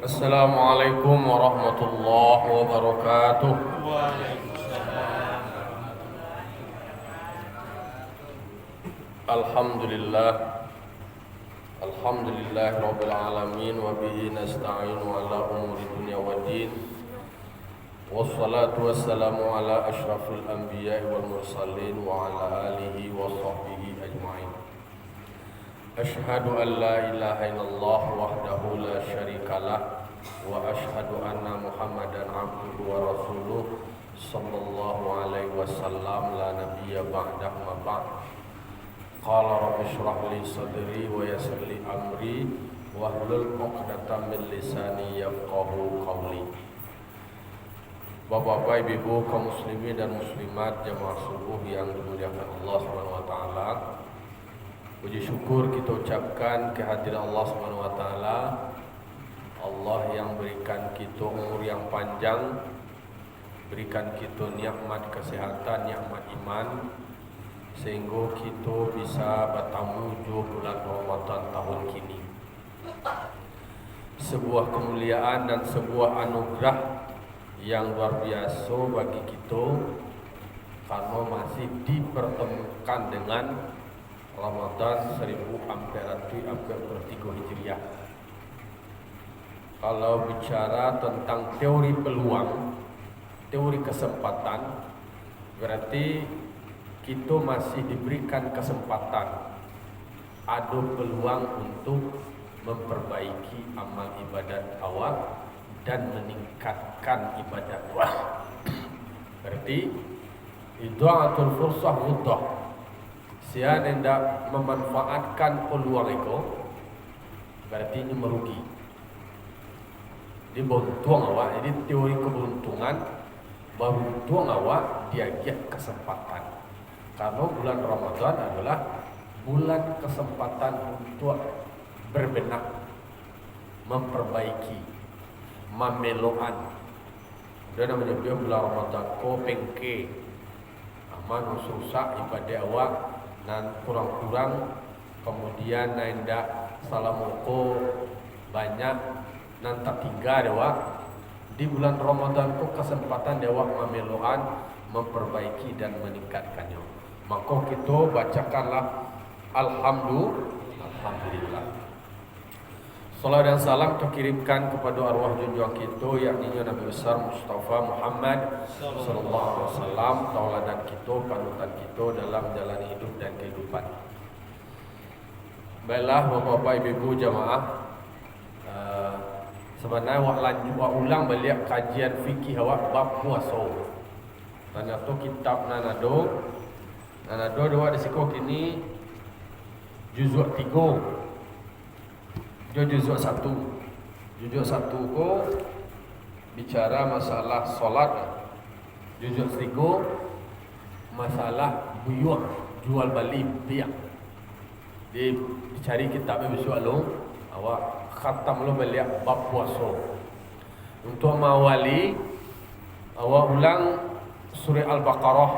Assalamualaikum warahmatullahi wabarakatuh. Alhamdulillah. Alhamdulillah rabbil alamin wa bihi nasta'inu ala umuri dunya waddin. Wassalatu wassalamu ala asyrafil anbiya'i wal mursalin wa ala alihi wa sahbihi ajma'in. Ashhadu an la ilaha illallah wahdahu la syarikalah wa ashhadu anna Muhammadan abduhu wa rasuluh sallallahu alaihi wasallam la nabiyya ba'dahu ma ba'd. Qala rabbi shrah li sadri wa yassir li amri wahlul 'uqdatam min lisani yafqahu qawli. Bapak-bapak, ibu-ibu, kaum muslimin dan muslimat jamaah subuh yang dimuliakan Allah Subhanahu wa taala. Puji syukur kita ucapkan kehadiran Allah Subhanahu wa taala. Allah yang berikan kita umur yang panjang, berikan kita nikmat kesehatan, nikmat iman, sehingga kita bisa bertamu di bulan Ramadan tahun kini. Sebuah kemuliaan dan sebuah anugerah yang luar biasa bagi kita karena masih dipertemukan dengan Ramadan 1443 Hijriah. Kalau bicara tentang teori peluang, teori kesempatan, berarti kita masih diberikan kesempatan, ada peluang untuk memperbaiki amal ibadat awal dan meningkatkan ibadat awal. Berarti idha'atul fursah mudah. Siapa yang tidak memanfaatkan peluang itu, berarti ini merugi. Dia beruntung awak. Jadi teori keberuntungan, beruntung awak dia kesempatan. Karena bulan Ramadan adalah bulan kesempatan untuk berbenah, memperbaiki, memeloan. Dia namanya bulan Ramadan ko pengke aman susah ibadah awak dan kurang-kurang, kemudian ndak salamuko banyak nan tak tiga dewa di bulan Ramadan ko kesempatan dewa memeloan, memperbaiki dan meningkatkannya. Maka kita bacakanlah alhamdulillah. Salam dan salam terkirimkan kepada arwah junjungan kita, yakni Nabi besar Mustafa Muhammad sallallahu alaihi wasallam, tauladan kita, panutan kita dalam jalan hidup dan kehidupan. Baiklah Bapak Ibu jamaah, sebenarnya wak ulang balik kajian fikih awak bab puasa. Tanya tu kitab nanado dua di siko kini juzuk 3. Juzuk 1 ko bicara masalah solat. Juzuk 3 masalah buyur, jual beli biak. Dicari kitabnya besok lo, awak khatam lo beliak bab puasa. Untuk mawali awak ulang surah Al-Baqarah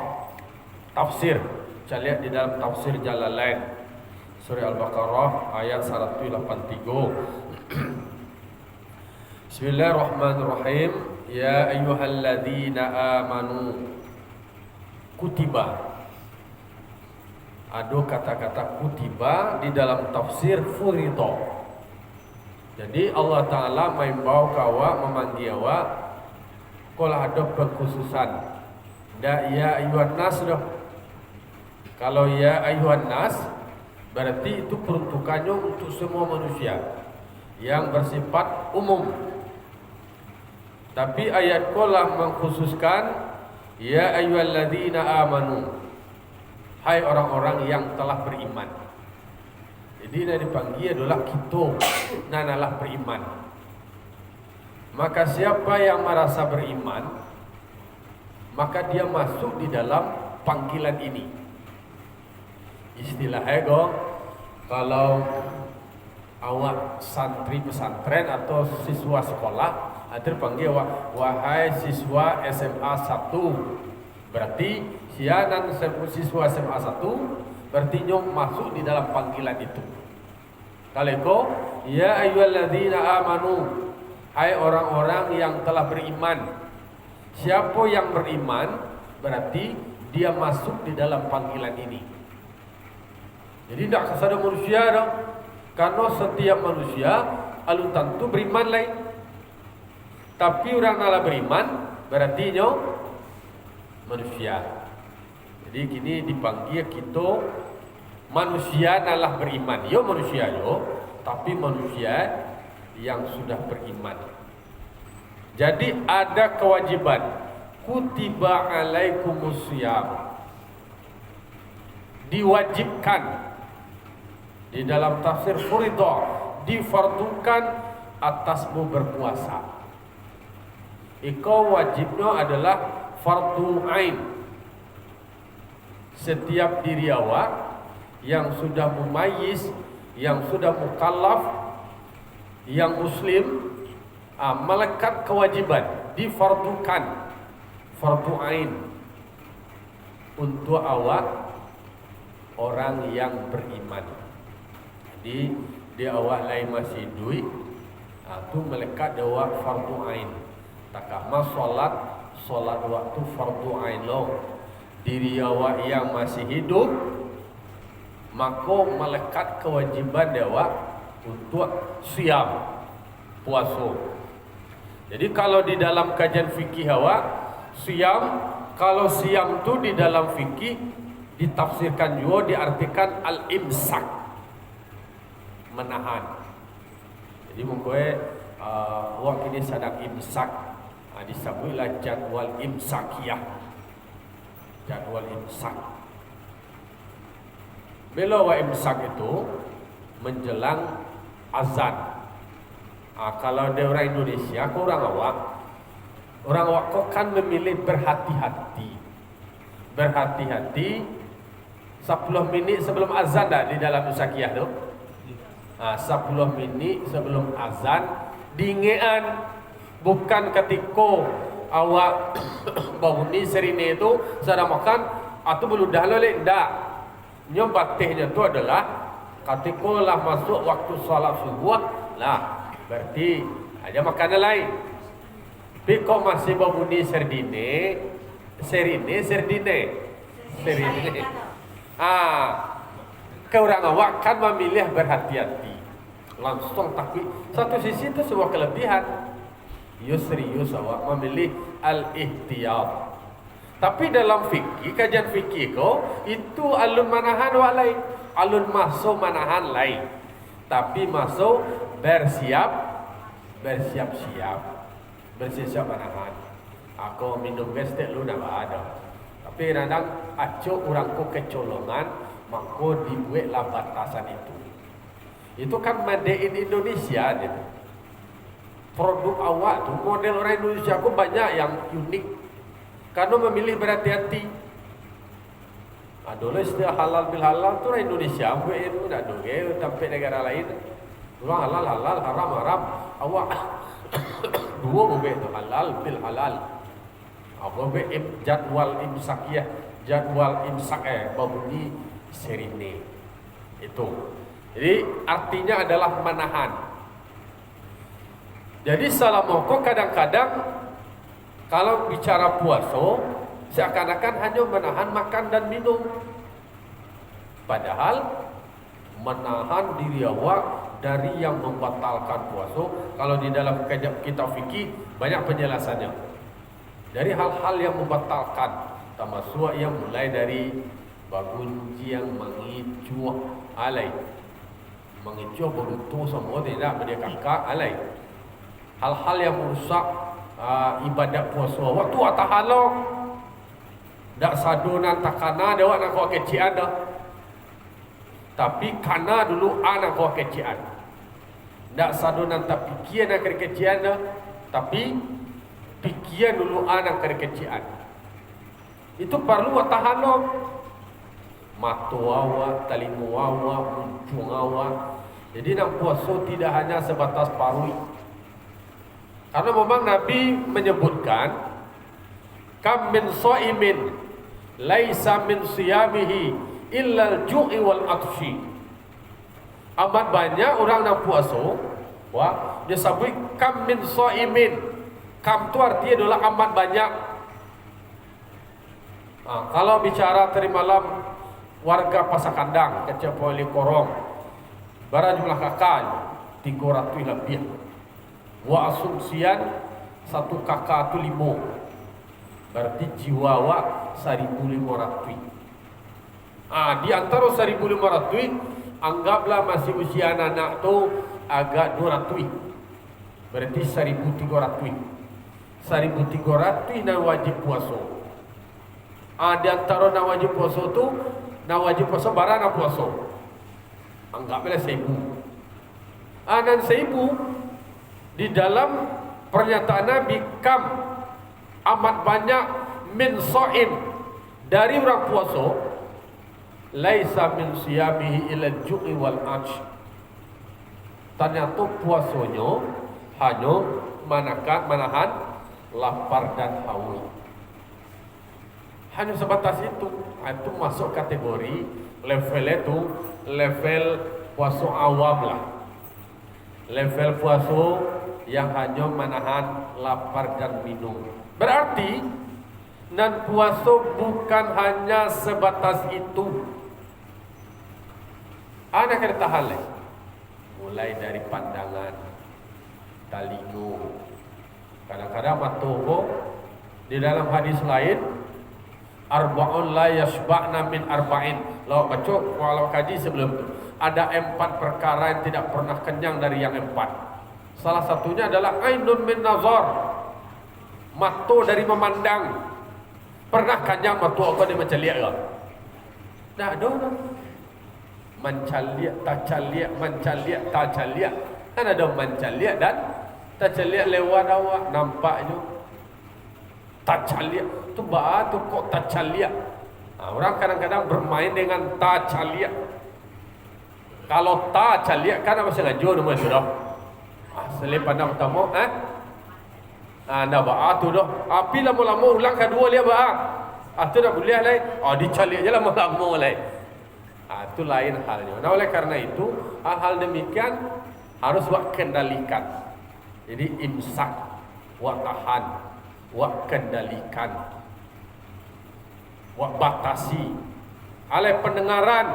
tafsir. Kita lihat di dalam tafsir Jalalain surah Al-Baqarah ayat 183. Bismillahirrahmanirrahim. Ya ayyuhalladzina amanu kutiba. Ada kata-kata kutiba di dalam tafsir furido. Jadi Allah Ta'ala membau kawa, memanggil awak kalau ada pengkhususan. Ya ayuhan nas dah. Kalau ya ayuhan nas berarti itu peruntukannya untuk semua manusia yang bersifat umum. Tapi ayat kolah mengkhususkan ya ayyuhalladzina amanu, hai orang-orang yang telah beriman. Jadi yang dipanggil adalah kita nanalah beriman. Maka siapa yang merasa beriman, maka dia masuk di dalam panggilan ini. Istilah ego, kalau awak santri pesantren atau siswa sekolah, ada panggil awak wahai siswa SMA 1. Berarti sianan siswa SMA 1 berarti nyom masuk di dalam panggilan itu. Kalau ya ayyuhalladzina amanu, hai orang-orang yang telah beriman. Siapa yang beriman berarti dia masuk di dalam panggilan ini. Jadi tidak kesada manusia dong. Karena setiap manusia alun tentu beriman lain. Tapi orang nala beriman berarti manusia. Jadi kini dipanggil kita manusia nalah beriman. Yo manusia yo, tapi manusia yang sudah beriman. Jadi ada kewajiban. Kutiba alaikumusiyam. Diwajibkan. Di dalam tafsir furidah, difardukan atasmu berpuasa. Iko wajibnya adalah fardu ain. Setiap diri awak yang sudah mumayyiz, yang sudah mukallaf, yang muslim, melekat kewajiban, difardukan fardu ain untuk awak orang yang beriman. Jadi dia awak lain masih duit, tu melekat dia awak fardu ain. Takama solat waktu fardu ain lo. Diri awak yang masih hidup, maka melekat kewajiban dia awak untuk siam, puasa. Jadi kalau di dalam kajian fikih awak siam, kalau siam tu di dalam fikih ditafsirkan juga diartikan al-imsak, menahan. Jadi mungkin awak ini sedang imsak, disebutlah jadwal imsakiyah, jadwal imsak. Bila awak imsak itu menjelang azan. Kalau dia orang Indonesia, orang awak kok kan memilih berhati-hati. Berhati-hati 10 minit sebelum azan dah di dalam imsakiyah tu. 10 minit sebelum azan dingean, bukan ketika awak bangun serine itu sedang makan atau belum dah lolek ndak. Batihnya itu adalah ketika lah masuk waktu salat subuh lah, berarti ada makanan lain. Tapi kok masih bangun serine. Ke orang awak kan memilih berhati-hati langsung, tapi satu sisi itu sebuah kelebihan. Yo serius awak memilih al-ihtiyat. Tapi dalam fikih, kajian fikih itu alun manahan awak lain, alun masuk manahan lain. Tapi masuk bersiap-siap manahan. Aku minum gestek lu dah ada. Tapi kadang acuk orangku kecolongan, maka dibuatlah batasan itu. Itu kan made in Indonesia gitu. Produk awak tu, model orang Indonesia aku banyak yang unik karena memilih berhati-hati. Dulu istilah halal bil halal tu orang Indonesia buat itu tak ada sampai negara lain. Orang halal, haram. Awak dua buat itu halal bil halal. Apa buat jadwal imsakiyah, jadwal imsak babuni serine. Itu. Jadi artinya adalah menahan. Jadi salah moko kadang-kadang kalau bicara puasa seakan-akan hanya menahan makan dan minum. Padahal menahan diri awak dari yang membatalkan puasa. Kalau di dalam kitab fikih banyak penjelasannya. Dari hal-hal yang membatalkan, termasuk yang mulai dari bangun siang mengicuh alai. Mengicuh berutuh semua tidak berdia kakak alai. Hal-hal yang merusak ibadat puasa waktu atahalong dak sadunan takana dewa nak kau kecian dah, tapi kana dulu anak kau kecian dak sadunan tak pikiran nak kecian dah, tapi pikiran dulu anak kecian itu perlu atahalong mata awak, telinga awak, muncung awak. Jadi nak puasa tidak hanya sebatas parui. Karena memang Nabi menyebutkan kam min shaimin laisa min siyamihi illa al-ju'i wal atshi. Amat banyak orang yang puasa Wah, dia sabui kam min shaimin. Kam tu artinya adalah amat banyak. Kalau bicara tadi malam warga Pasar Kandang kecil Poli Korong, bara jumlah kakak 300 lebih. Wa asumsian satu kakak tu 5. Berarti jiwa wa 1.500. Di antara 1.500 anggaplah masih usia anak tu agak 200. Berarti 1.300. 1.300 nak wajib puasa. Di antara nak wajib puasa tu, nak wajib puasa barang nak puasa. Anggaplah 1.000. Dan 1.000 di dalam pernyataan Nabi kam amat banyak min shaim dari orang puasa, laisa min siyamihi ila al-ju'i wal atsh. Ternyata puasanya hanya menahan lapar dan haus. Hanya sebatas itu. Itu masuk kategori level itu level puasa awam lah. Level puasa yang hanya menahan lapar dan minum. Berarti nan puasa bukan hanya sebatas itu. Ada kata hal lain. Mulai dari pandangan, telinga. Kadang-kadang matoho di dalam hadis lain, arba'un la yashba'na min arba'in. Kalau kaji sebelum itu, ada 4 perkara yang tidak pernah kenyang dari yang 4. Salah satunya adalah ainun min nazar, mata dari memandang. Pernah kenyang mata kau dia macam lihat ke? Dah ada. Mencaliak, tak caliak, mencaliak, tak caliak. Kan ada mencaliak dan tak caliak lewat awak, nampak je. Tak caliak, tu tu kok tak caliak. Orang kadang-kadang bermain dengan tak caliak. Kalau tak caliak kan apa sengaja nama sudah. Selepas nak pertama, nak ba'a tu dah. Api lama-lama ulang kedua dia ba'a. Tu dah boleh lah. Dicaliak je lama-lama lah. Itu lain halnya. Nah, oleh karena itu hal-hal demikian harus wak kendalikan. Jadi imsak, wak tahan, wak kendalikan, wak batasi. Oleh pendengaran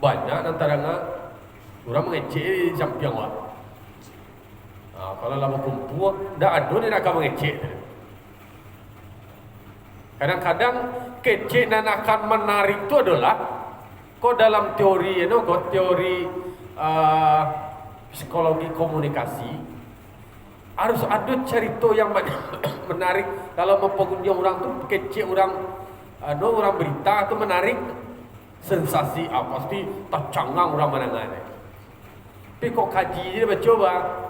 banyak antara orang mengecek sampiang wak. Kalau lama kumpul, dah ada ni nak mengecek. Kadang-kadang kecek dan akan menarik itu adalah kok dalam teori teori psikologi komunikasi harus ada cerita yang menarik. Kalau mempengunjung orang tu kecek orang orang berita tu menarik sensasi pasti tercangang orang mendengar. Tapi kok kaji dia bercoba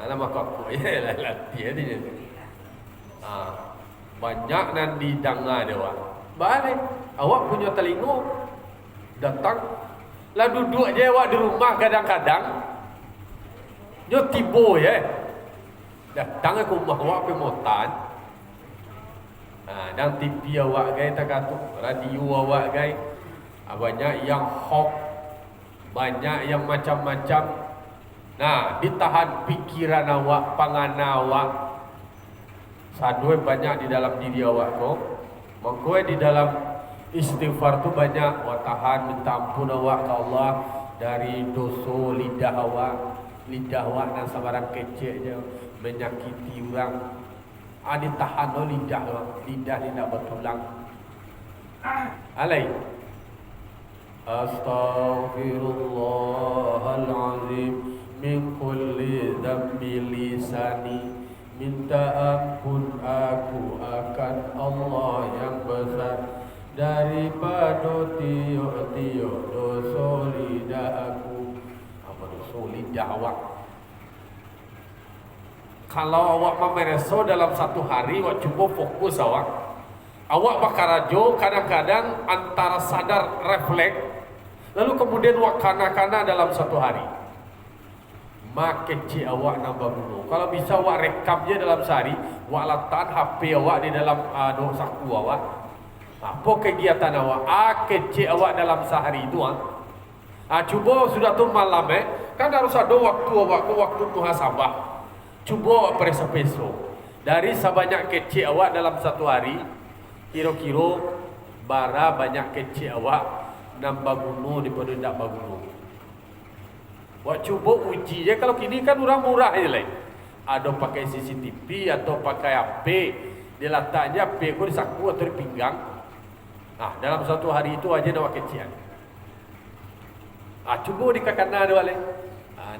nama kok ya latih dia. Banyak nan didengar dia awak. Balik awak punya telinga datang lah duduk je awak di rumah kadang-kadang dia tiba ya. Datang ke rumah awak pergi motan. Dan TV awak gay tak kata radio awak gay. Banyak yang hoax, banyak yang macam-macam. Ditahan pikiran awak, pangan awak. Sadue banyak di dalam diri awak kau. Maka di dalam istighfar tu banyak awak tahan minta ampun awak ke Allah dari dosa lidah awak dan sabaran kecek je menyakiti orang. Ditahan lidah tidak bertulang. Alai. Astaghfirullahalazim min kulli dhanbi lisani. Minta ampun aku akan Allah yang besar daripada tiuk-tiuk dosa lidah aku. Apa dosa lidah awak? Kalau awak memeresa dalam satu hari, awak cuba fokus awak. Awak bakal rajo kadang-kadang antara sadar refleks, lalu kemudian awak kana-kana dalam satu hari. Mak kecil awak nambah bunuh. Kalau bisa awak rekam je dalam sehari, awak letak HP awak di dalam saku awak. Apa kegiatan awak? Kecil awak dalam sehari itu. Cuba sudah tu malam Kan harus ada waktu muhasabah. Cuba awak periksa besok. Dari sebanyak kecil awak dalam satu hari, kira-kira bara banyak kecil awak nambah gunung daripada tidak bagunung. Awak cuba uji je. Kalau kini kan orang murah je lah. Ada pakai CCTV atau pakai HP. Dia letaknya HP ko di saku atau di pinggang. Dalam satu hari itu aja nak kecian. Cuba di kakana ada wale.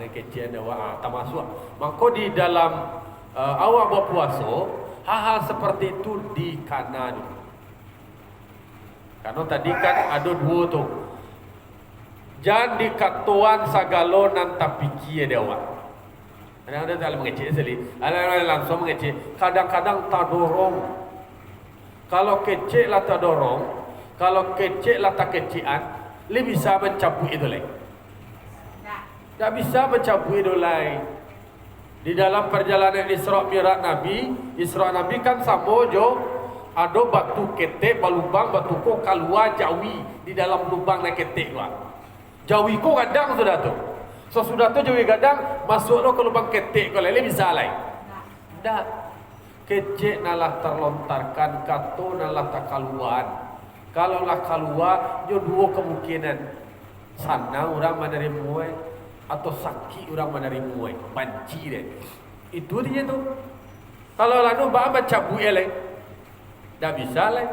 Ni kecian awak tak masuk. Maka di dalam awak berpuasa, hal-hal seperti itu dikana dulu. Karena tadi kan ada dua tu. Jangan dikatuan sagalo nan tapiki dia awak. Ada dalam mengecek sekali. Ada langsung mengecek. Kadang-kadang tak dorong. Kalau kecek lah tak dorong, kalau kecek lah tak kecian, dia bisa mencabut itu lagi. Tak bisa mencabut itu lagi. Di dalam perjalanan Isra Mi'raj Nabi kan sama jo. Ada batu ketek, balubang batu ko keluar jawi di dalam lubang nak ketek lah. Jawi ko kadang sudah tu. Sesudah tu jawi kadang masuk lo ke lubang ketek ko lele bisa lai. Dak. Kecek nalah terlontarkan, kato nalah tak keluar. Kalau lah keluar, yo dua kemungkinan. Sana orang menerima atau sakit orang menerima banci deh. Itu dia tu. Kalau lalu bawa cabut eleh. Tak bisa lah.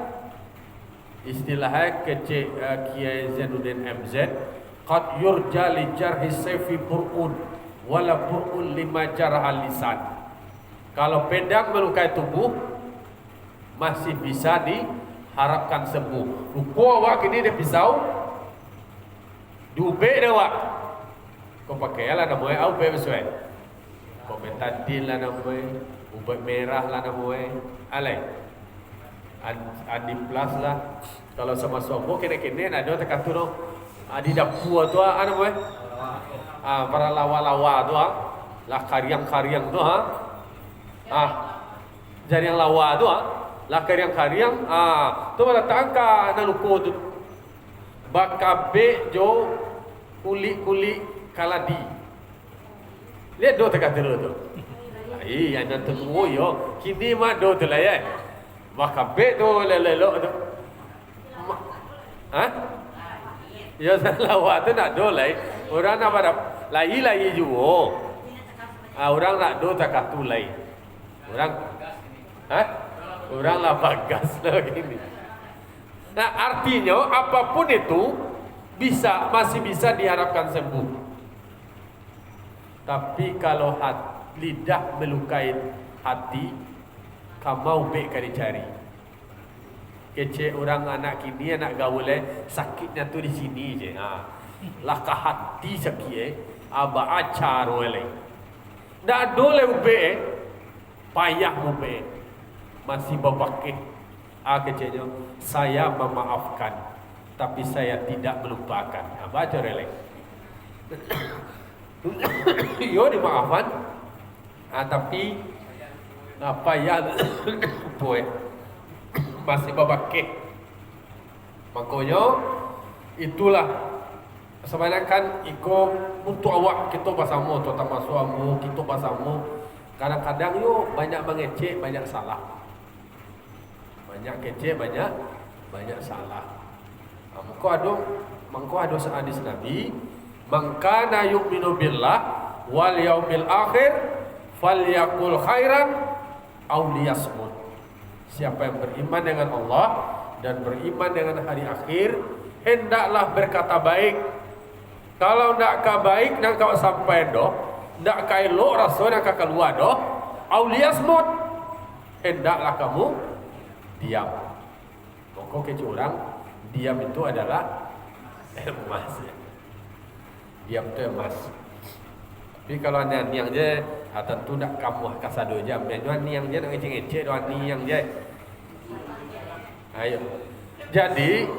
Istilahnya kecik Kiai Zainuddin MZ, qad yurja li jarhi sayfi bur'un wala bur'un lima jarhal lisan. Kalau pedang melukai tubuh masih bisa diharapkan sembuh. Ruko awak ini dia pisau diubek dia awak. Kau pakai lah namanya au pe besuai. Kau betadin lah namanya, ubek merah lah namanya. Alai. Adi plus lah. Kalau sama sobo kene-kene ada tekatu no. Adi dapur tu apa namanya? Para lawa-lawa tu lah karyang-karyang tu jadi yang lawa tu lah karyang-karyang tu malah tangka naluko tu. Bakabe jo kulit-kulit kaladi. Lihat do tekatu tu. Iya nanti tu yo. Kini mah do tu lah ya. Makabe tu lelelo tu. Ya salah tu nak do lai. Orang nak pada lai juga. Orang nak do tak katu lai. Orang orang lah bagas lah gini. Nah artinya apapun itu masih bisa diharapkan sembuh. Tapi kalau lidah melukai hati, kamu baik kali cari. Kecek orang anak kini anak gaul sakitnya tu di sini je. Lah ke hati sakit aba acar oleh. Dak dole ube payah ube. Masih berpakih. Keceknya saya memaafkan tapi saya tidak melupakan. Baca relek. Yo dimaafkan. Tapi apa ya boy masih babakeh. Makanya itulah sebenarnya kan iko untuk awak kita bersama terutama suamu kita bersama kadang-kadang yo banyak mengecek banyak salah. Banyak kecek banyak salah. Mangko ada hadis Nabi, "Man kana yu'minu billah wal yaumil akhir falyaqul khairan aw liyasmut." Siapa yang beriman dengan Allah dan beriman dengan hari akhir, hendaklah berkata baik. Kalau ndak ka baik nang kau sampai doh, ndak ka elok rasa nang ka keluar doh, aw liyasmut. Hendaklah kamu diam. Pokok orang diam itu adalah emas. Diam itu emas. Tapi kalau niang je, tentu nak kamu kasado jam. Dan niang je nak ngecek-ngecek doan niang je. Ayo. Jadi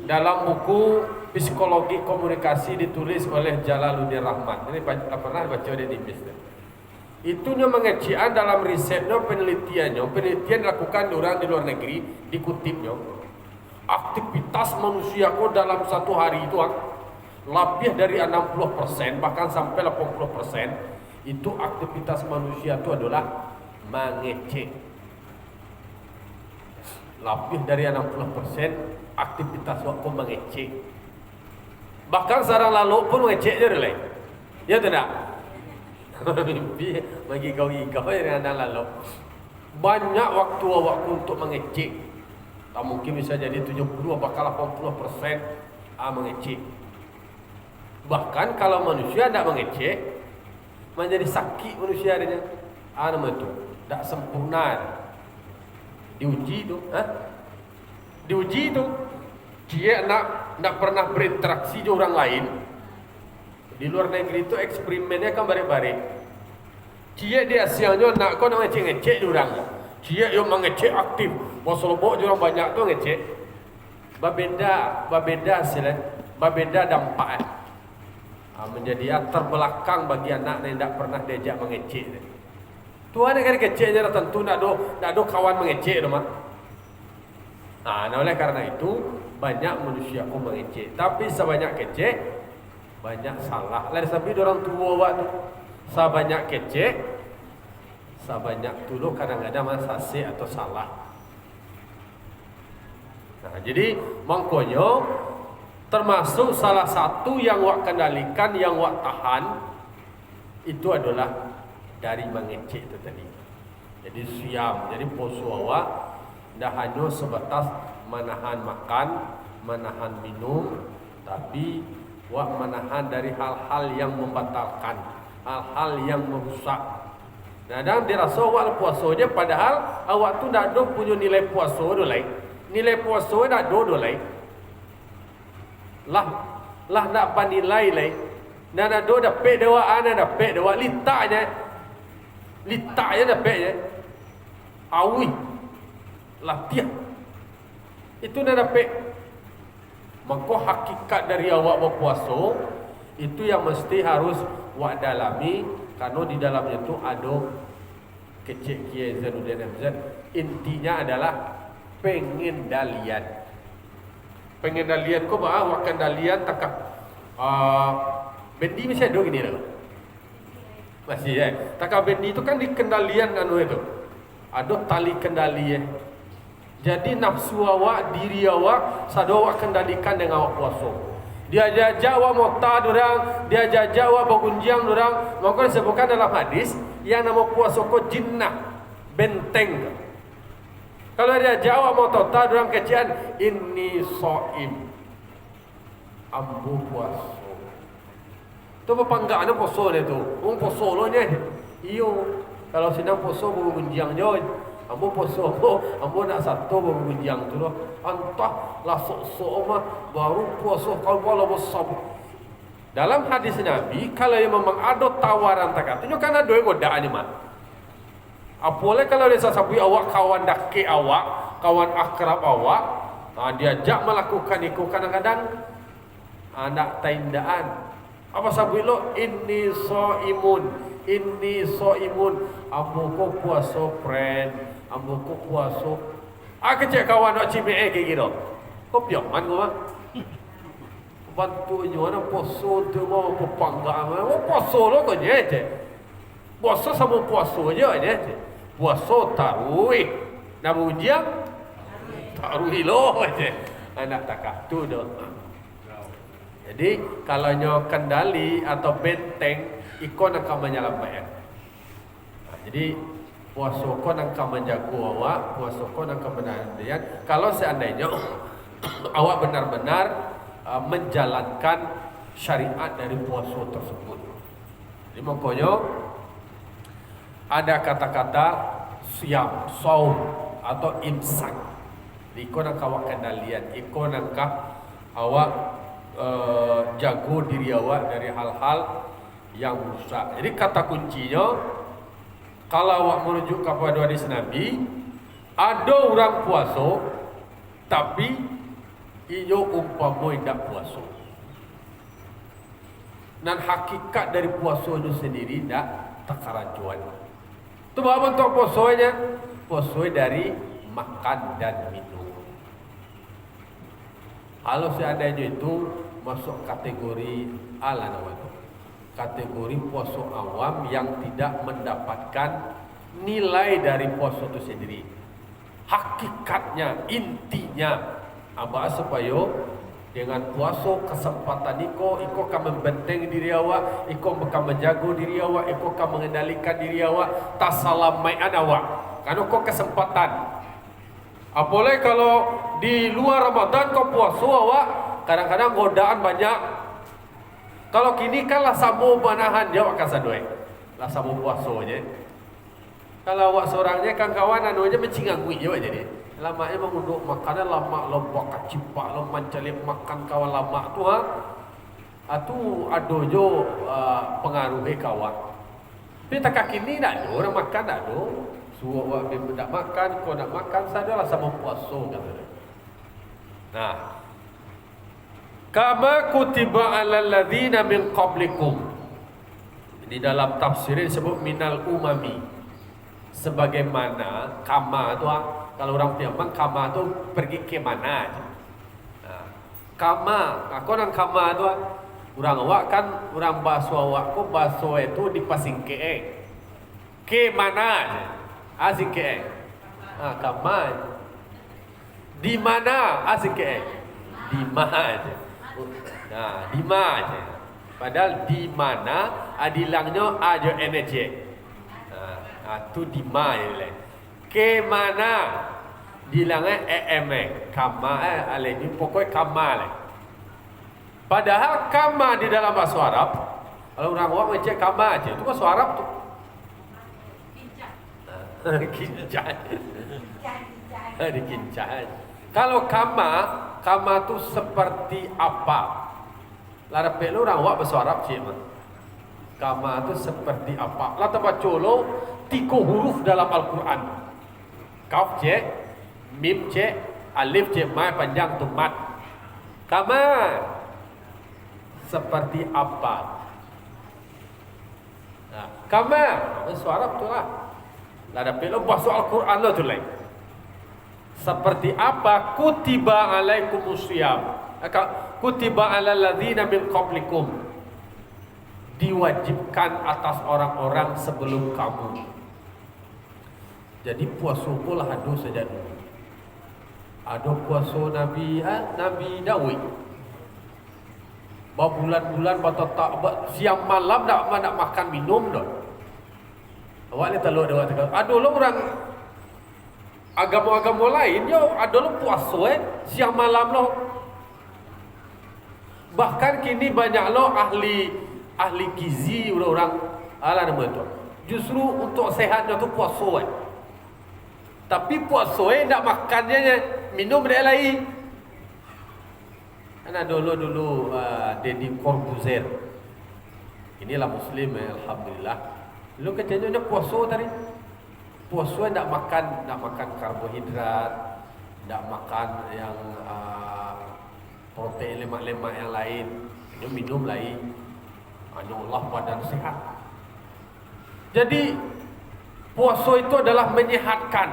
dalam buku Psikologi Komunikasi ditulis oleh Jalaluddin Rahman. Ini pernah baca di Nimis. Itunya mengecian dalam risetnya, penelitian dilakukan orang di luar negeri, dikutipnya. Aktivitas manusia ko dalam satu hari itu lebih dari 60% bahkan sampai 80% itu aktivitas manusia itu adalah mengecek. Lebih dari 60% aktivitas waktu mengecek. Bahkan sekarang lalu pun mengecek je lain. Ya tidak? Mimpi bagi kau yang ada lalu. Banyak waktu awakku untuk mengecek. Tak mungkin bisa jadi 70 bahkan 80% mengecek. Bahkan kalau manusia tidak mengecek, menjadi sakit manusia adanya. Nama itu tidak sempurna. Diuji itu, diuji itu. Dia nak pernah berinteraksi dengan orang lain. Di luar negeri itu eksperimennya kan bare-bare. Dia siangnya nak kau nak ngecek orang. Dia yang mengecek aktif. Wasolobok orang banyak tu ngecek. Babeda sila, babeda dampak. Menjadi terbelakang bagi anak yang tidak pernah diajak mengecek. Tuhan kan keceknya tentu nak do kawan mengecek rumah. Oleh karena itu banyak manusia pun mengecek. Tapi sebanyak kecek banyak salah. Lain sampai orang tua waktu sebanyak kecek, sebanyak tulu kadang-kadang masasi atau salah. Jadi mangkonyo termasuk salah satu yang wak kendalikan, yang wak tahan itu adalah dari mengecek itu tadi. Jadi siam, jadi poso awak dah hanya sebatas menahan makan, menahan minum, tapi wak menahan dari hal-hal yang membatalkan, hal-hal yang merusak. Dan dirasa awak puasanya padahal awak tu dak ada punya nilai puasa dolai. Nilai puasa dak ada dolai. Lah nak panilai lai. Nana do dapat dewa ana dapat dewa litaknya dapatnya. Awi latihan itu dah dapat. Maka hakikat dari awak berpuasa itu yang mesti harus wak dalami, karena di dalamnya itu ada kecek Kiai Zainuddin Hamzah. Intinya adalah pengendalian. Pengendalian ko wak kendalian takak bendi masih ada gini dah. Masih takak bendi itu kan dikendalian itu. Ada tali kendali Jadi nafsu awak, diri awak, sado awak kendalikan dengan awak puasa. Dia jajak awak mota dorang, dia jajak awak bergunjang dorang. Maka disebutkan dalam hadis yang nama puasa ko jinnah, benteng. Kalau dia jajak awak mota dorang kecian, inni shaim, ambu puasa. Itu bapanggaan puasa itu. Puasa lo ni. Iyo. Kalau senang puasa bergunjang je. Ambo poso, ambo nak satu bergunjang tu loh. Antah lah sok mah baru puasa kalau besar. Dalam hadis Nabi, kalau yang memang ada tawaran tak katanya kan ada yang godaan ni mah. Apalagi kalau dia sasabi awak kawan daki awak, kawan akrab awak, diajak melakukan itu kadang-kadang anak tindaan. Apa sabi lo inni soimun, ambo ko puasa friend. Ambo ko puasa. Kecek kawan nak cimee kayak gitu. Kau piaman kau mah. Bantu nyoana puasa tu mau pepanggaan. Mau puasa lo kau je. Puasa sama puasa je. Puasa taruih. Nama ujian taruih lo je. Anak takak tu dah. Jadi kalau nyo kendali atau benteng ikon akan menyelamatkan. Jadi puasa kon akan menjaga awak, puasa kon akan menahan. Kalau seandainya awak benar-benar menjalankan syariat dari puasa tersebut. Jadi makanya ada kata-kata siam, saum atau imsak. Ikon akan awak kendalian, ikon akan awak jago diri awak dari hal-hal yang rusak. Jadi kata kuncinya, kalau awak merujuk kepada hadis Nabi, ada orang puasa tapi iyo umpama tidak puasa. Dan hakikat dari puasa itu sendiri tidak takarajuan. Itu apa bentuk puasanya? Puasa dari makan dan minum. Kalau seandainya itu masuk kategori ala namanya, kategori puasa awam yang tidak mendapatkan nilai dari puasa itu sendiri. Hakikatnya, intinya apa supaya dengan puasa kesempatan iko akan membenteng diri awak, iko akan menjaga diri awak, iko akan mengendalikan diri awak, tak salah maian awak. Karena kau kesempatan. Apalagi kalau di luar Ramadan kau puasa awak, kadang-kadang godaan banyak. Kalau kini kan lah samu manahan dia akan sadoi. Lah samu puasa je. Kalau awak seorangnya kan kawan anu aja mencingangui je jadi. Lamanya mengunduk makanan lama lomba kacipak lomba mencari makan kawan lama tu ha. Atu ado jo pengaruhi kawan. Tapi tak kini nak ada orang makan tak ada. Suruh awak nak makan, kau nak makan sajalah sama puasa kata. Nah, kama kutiba alal ladzina min qablikum. Di dalam tafsir disebut minal umami. Sebagaimana kama tu kalau orang Tiongkok kama tu pergi ke mana aja. Nah, kama, aku nang kama tu orang awak kan orang bahasa awak ko bahasa itu di pasing ke mana aja. Asik ke kama. Di mana asik ke? Di mana aja. Nah, di mana aja. Padahal di mana adilangnya aja energi. Nah, tu di mana le. Ke mana dilangnya kama aleni pokoknya kama le. Padahal kama di dalam bahasa Arab kalau orang awam ngecek kama aja itu bahasa Arab tu. Kincah. Dikincah. Kalau kama tu seperti apa? Lara pelu orang awak bahasa Arab cik mah. Kama tu seperti apa? Lah baca lo 3 huruf dalam Al-Quran. Kaf cik, mim cik, alif cik, mai panjang tu mat. Kama seperti apa? Nah, kama bahasa Arab tu lah. Ada pelu bahasa Al-Quran lah tu lain. Seperti apa? Kutiba alaikumus syiyam. Kutiba alal ladzina min qablikum. Diwajibkan atas orang-orang sebelum kamu. Jadi puasa pula ada saja dulu. Ada puasa Nabi Daud. Bulan-bulan tak siang malam nak makan minum dah. Awak ni telur dia kata. Ada lo orang agama-agama lain yo ada lo puasa siang malam lo. Bahkan kini banyak lo ahli gizi orang ala nama tu. Justru untuk sehatnya tu puasa Tapi puasa nak makannya minum dia lain. Ana dulu Deddy Corbuzier. Inilah muslim alhamdulillah. Lu katanya dia puasa tadi. Puasa nak makan karbohidrat, nak makan yang protein lemak-lemak yang lain. Dia minum lain. Hanya Allah badan sehat. Jadi puasa itu adalah menyehatkan.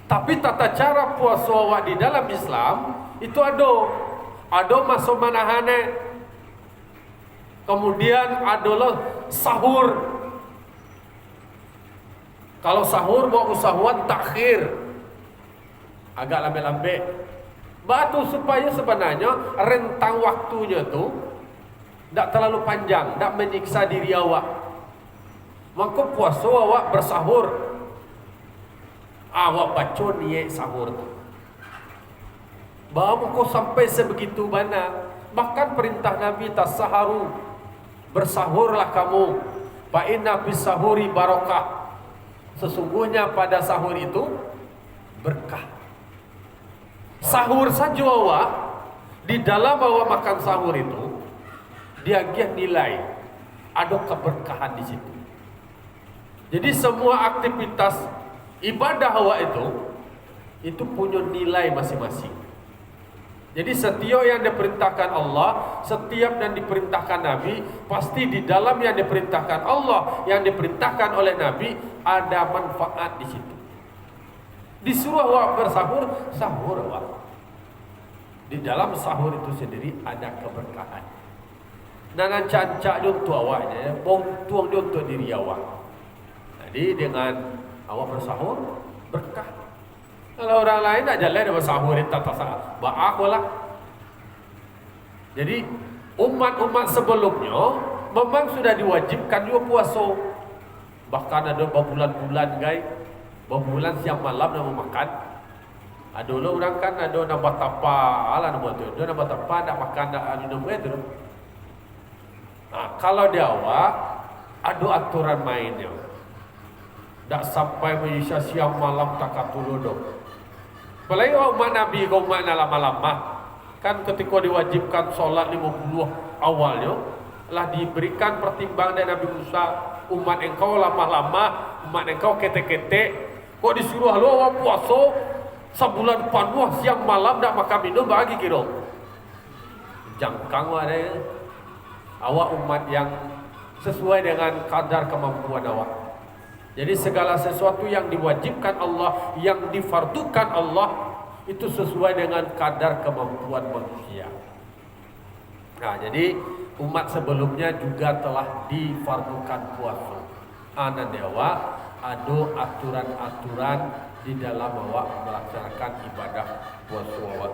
Tapi tata cara puasa awak di dalam Islam itu ada masuk manahane. Kemudian adalah sahur. Kalau sahur mau usahawan takhir, agak lambe-lambe. Batu supaya sebenarnya rentang waktunya tu tak terlalu panjang, tak menyiksa diri awak. Maka puasa awak bersahur, awak baca niat sahur tu. Bahawa kau sampai sebegitu mana. Bahkan perintah Nabi tasaharu, bersahurlah kamu. Fa inna bis sahuri barakah. Sesungguhnya pada sahur itu berkah. Sahur saja awak, di dalam awak makan sahur itu dia nilai, ada keberkahan di situ. Jadi semua aktivitas ibadah awak itu punya nilai masing-masing. Jadi setiap yang diperintahkan Allah, setiap yang diperintahkan Nabi, pasti di dalam yang diperintahkan Allah, yang diperintahkan oleh Nabi, ada manfaat di situ. Disuruh awak bersahur, sahur awak. Di dalam sahur itu sendiri ada keberkahan. Nanan cancak untuk awaknya, tuang dia untuk diri awak. Jadi dengan awak bersahur berkah. Kalau orang lain nak jalan dia bersahur tak sah, baak lah. Jadi umat-umat sebelumnya memang sudah diwajibkan dia puasa. Bahkan ada berbulan-bulan guys, berbulan siang malam nak makan. Ada orang kan ada nak bertapa lah nak buat tu. Dia nak bertapa nak makan nak minum itu. Kalau dia awak ada aturan mainnya. Tak sampai menyisa siang malam tak katulu dong. Apalagi umat Nabi kau umat lama-lama kan ketika diwajibkan solat 50 awalnya lah diberikan pertimbangan dari Nabi Musa, umat engkau lama-lama, umat engkau ketek-ketek, kok disuruh lu awak puasa sebulan penuh siang malam tak makan minum bagi kira jangkang ada awak umat yang sesuai dengan kadar kemampuan awak. Jadi segala sesuatu yang diwajibkan Allah, yang difardukan Allah itu sesuai dengan kadar kemampuan manusia. Nah, jadi umat sebelumnya juga telah difardukan puasa. Anak dewa ada aturan-aturan di dalam awak melaksanakan ibadah puasa awak.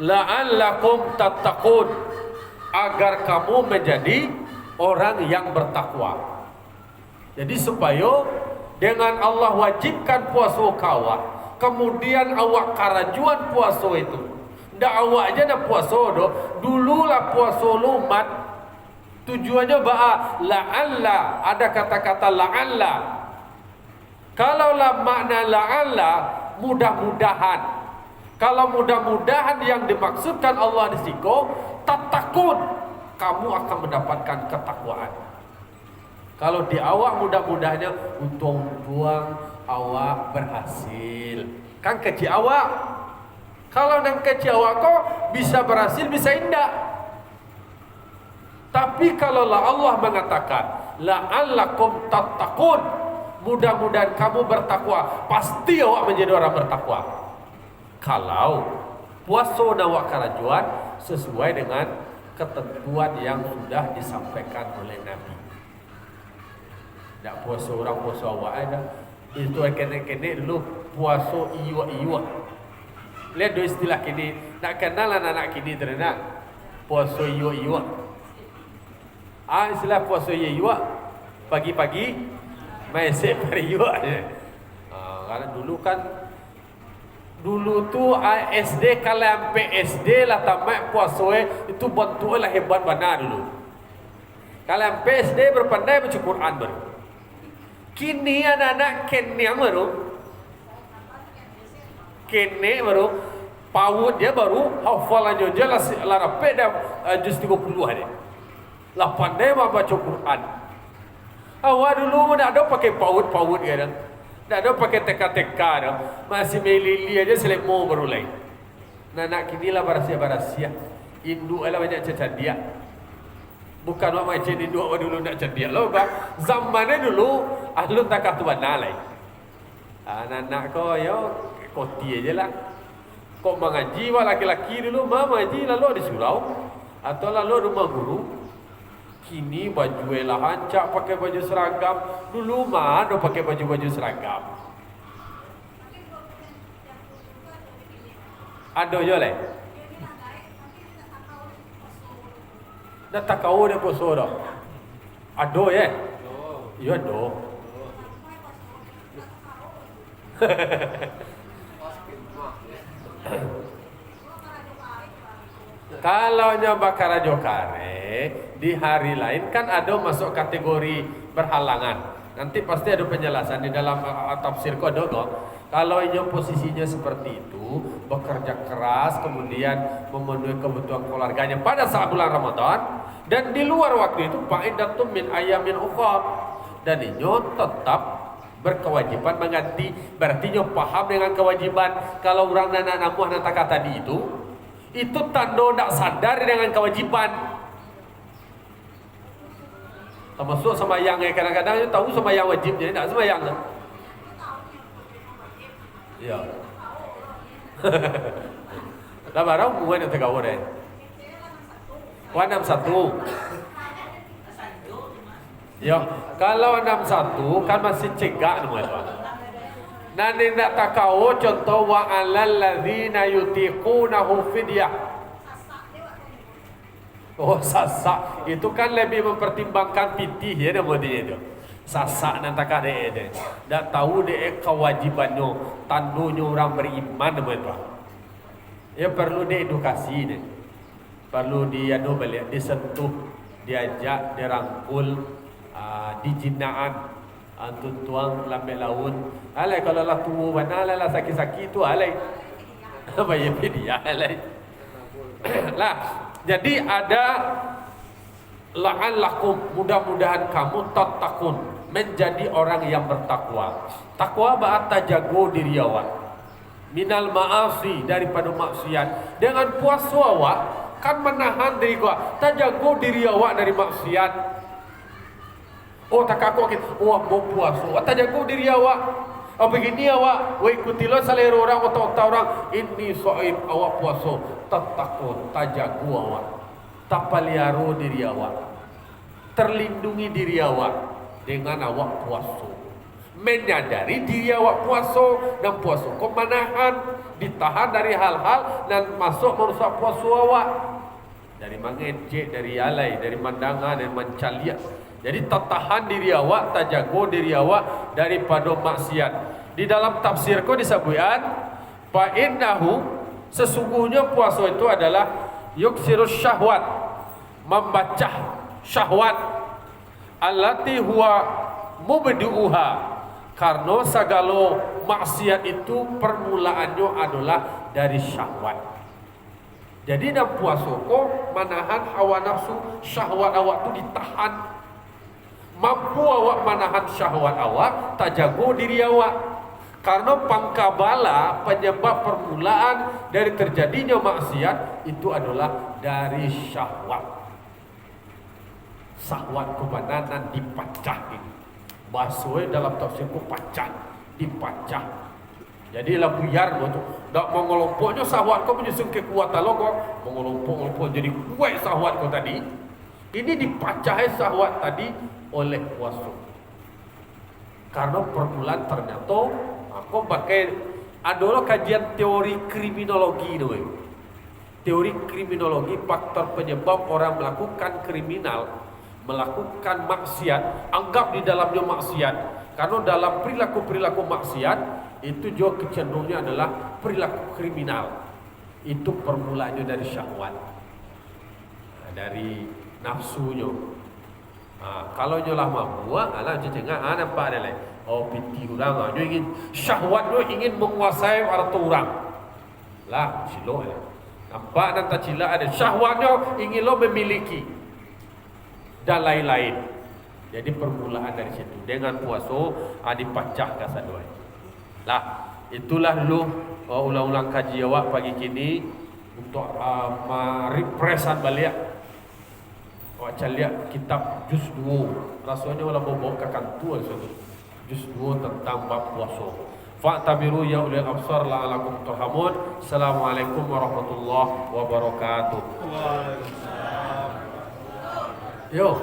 La'allakum tattaqun, agar kamu menjadi orang yang bertakwa. Jadi supaya dengan Allah wajibkan puasa kawak, kemudian awak karajuan puasa itu. Ndak awak aja nak puasa doh. Dululah puasa umat. Tujuannya ba'a la'alla, ada kata-kata la'alla. Kalaulah makna la'alla mudah-mudahan. Kalau mudah-mudahan yang dimaksudkan Allah di situ tatakun, kamu akan mendapatkan ketakwaan. Kalau di awak mudah-mudahnya untung-untung awak berhasil. Kan kecil awak. Kalau nang kecil awak kok bisa berhasil bisa indah. Tapi kalaulah Allah mengatakan la'allakum tattaqun, mudah-mudahan kamu bertakwa, pasti awak menjadi orang bertakwa. Kalau puasa awak karajuan sesuai dengan ketentuan yang sudah disampaikan oleh Nabi. Tak puasa orang puasa awak ada. Itu kene-kene dulu puasa iwa-iwa. Lihat dua istilah kini. Nak kenal anak-anak kini ternak puasa iwa-iwa. Istilah puasa iwa pagi-pagi mesej periwa. Karena dulu tu SD kalau sampai SD lah tamat puasa itu bentuknya hebat benar dulu. Kalau sampai SD berpandai baca Quran baru. Kini anak-anak kene baru PAUD dia baru hafalannya je lah rapi dah juz 30 hari. Lah pandai baca Quran. Awak dulu tak ada pakai PAUD kan. Tak ada pakai TK dah. Masih melili aja selemo baru lain. Anak kini lah barasia. Induk lah banyak cacat dia. Bukan wak macam ni dua dulu nak cerdik lah. Zamannya dulu ahlun tak katu bana lah. Anak-anak kau yo koti aja lah. Kok mengaji wak laki-laki dulu mengaji lalu di surau atau lalu rumah guru. Kini baju lah hancak pakai baju seragam. Dulu mah ada pakai baju seragam. Ada je lah. Dah tak kau dia puasa dah. Ado ya? Ya ado. Kalau nyoba karajo kare di hari lain kan ada masuk kategori berhalangan. Nanti pasti ada penjelasan di dalam tafsir kodok. Kalau ini posisinya seperti itu, bekerja keras, kemudian memenuhi kebutuhan keluarganya pada saat bulan Ramadan, dan di luar waktu itu fa'idatun min ayamin ukhar, dan ini tetap berkewajiban mengganti. Berarti nyo paham dengan kewajiban. Kalau orang anak namuh nata kata tadi itu tanda tak sadar dengan kewajiban. Termasuk sembahyang kadang-kadang tahu sembahyang wajibnya, tak sembahyang. Ya. Lah barang bukan yang tegawur deh. 161. Ya, kalau 61 kan masih cegak nama itu. Nanti nak takau contoh wa alal ladzina yutiqunahu fidyah. Oh, sasak itu kan lebih mempertimbangkan pitih ya nama dia itu. Sasak nanti tak ada dia. Dah tahu dia kewajibannya, tandanya orang beriman nama itu. Ya perlu diedukasi ni. Perlu dia balik disentuh, diajak, dirangkul, dijinaan. Antun tuang lambe laun. Alai kalau lah tua mana lah sakit-sakit tu alai. Apa ya dia alai. Lah, jadi ada la'allakum, mudah-mudahan kamu tattaqun, menjadi orang yang bertakwa. Takwa berarti jago diri awak minal ma'asi, daripada maksiat. Dengan puasa awak kan menahan diri awak, tak jago diri awak dari maksiat. Oh tak aku mau puasa, tak jago diri awak. Oh begini awak, ikutilah selera orang atau orang ini soib awak puasa, tak takut, tak jago awak, tak pelihara diri awak, terlindungi diri awak dengan awak puasa. Menyadari diri awak puasa dan puasa kau menahan, ditahan dari hal-hal dan masuk merusak puasa awak dari mengejek, dari alai, dari mandangan, dari mencaliak. Jadi tertahan diri awak, terjaga diri awak daripada maksiat. Di dalam tafsirku disebutkan fa innahu, sesungguhnya puasa itu adalah yuksirus syahwat, membaca syahwat, allati huwa mubdi'uha, karena segala maksiat itu permulaannya adalah dari syahwat. Jadi dalam puasa kau menahan hawa nafsu, syahwat awak tu ditahan. Mampu awak menahan syahwat awak, tak jago diri awak. Karena pangkabala, penyebab permulaan dari terjadinya maksiat itu adalah dari syahwat. Syahwat kebananan dipacah ini. Bahasa dalam tafsirku pacah, dipacah. Jadi lah buyar tu. Tak mengelompoknya syahwat kau punya sengke kekuatan lo kau mengelompok jadi kuat syahwat kau tadi. Ini dipacah syahwat tadi oleh puasa. Karena permulaan ternyata aku pakai adalah kajian teori kriminologi tu. Teori kriminologi, faktor penyebab orang melakukan kriminal, melakukan maksiat, anggap di dalamnya maksiat. Karena dalam perilaku-perilaku maksiat itu juga kecenderungannya adalah perilaku kriminal. Itu permulaannya dari syahwat, dari nafsunya. Kalau nyolah mabuk, alah cengah, nampak ada lain. Oh piti orang, dia ingin syahwat dia ingin menguasai harta orang. Lah, silok ya. Nampak dan tak silap ada syahwatnya ingin lo memiliki dan lain-lain. Jadi permulaan dari situ dengan puasa dipacah ke sadoi. Lah, itulah dulu ulang-ulang kaji awak pagi kini untuk merepresan balik. Awak lihat kitab juz 2. Rasanya wala bawa ke kantor situ. Juz 2 tentang bab puasa. Fa'tabiru ya ulil absar la'alakum turhamun. Assalamualaikum warahmatullahi wabarakatuh. Waalaikumsalam. Yo.